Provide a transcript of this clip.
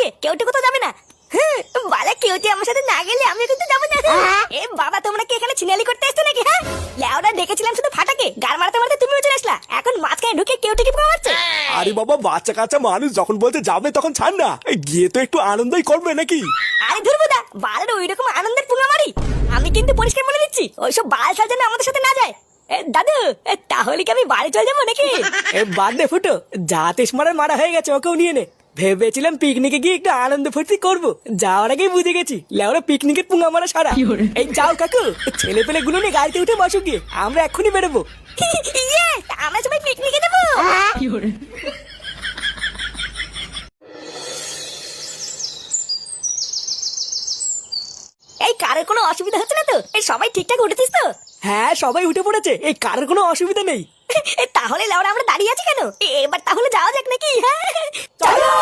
আছে, কেউ তো কোথাও যাবে না। বালা কেউ যে আমার সাথে না গেলে আমি কিন্তু যাবো না। এ বাবা, তোমরা কি এখানে ছিনালি করতে এসছো নাকি? হ্যাঁ, লেওরা ডেকেছিলাম শুধু ফাটাকে, গার মারতে মারতে তুমিও চলে আসলা। এখন মাঝখানে ঢুকে কেউ টিকি পোকা মারছে। আরে বাবা, বাচ্চা কাচ্চা মানুষ যখন বলতে যাবে তখন ছাড় না, এই গিয়ে তো একটু আনন্দই করবে নাকি? আরে ধুরবুদা, বালের ওই রকম আনন্দের পুঙ্গা মারি। আমি কিন্তু পরিষ্কার বলে দিচ্ছি, ওইসব বাল ছাল যেন আমাদের সাথে না যায়। দাদু, তাহলে কি আমি বাড়ি চলে যাবো নাকি? বাদ দে ফুটো, জাতিস মারার মারা হয়ে গেছে, ওকেও নিয়ে নে। ভেবেছিলাম পিকনিকে গিয়ে একটু আনন্দ ফুর্তি করবো, যাওয়ার আগেই বুঝে গেছি লেওরা পিকনিকের পুঙ্গা মারা সারা। এই যাও কাকু, ছেলে পেলে গুলো নিয়ে গাড়িতে উঠে বসো গিয়ে, আমরা এক্ষুনি বেরোবো। ইয়ে, আমরা সবাই পিকনিকে যাবো। এই কারের কোনো অসুবিধা হচ্ছে না তো? এই সবাই ঠিকঠাক উঠেছিস তো? হ্যাঁ, সবাই উঠে পড়েছে, এই কারোর কোনো অসুবিধা নেই। তাহলে লেওরা আমরা দাঁড়িয়ে আছি কেন? এবার তাহলে যাওয়া যাক নাকি? হ্যাঁ, চলো।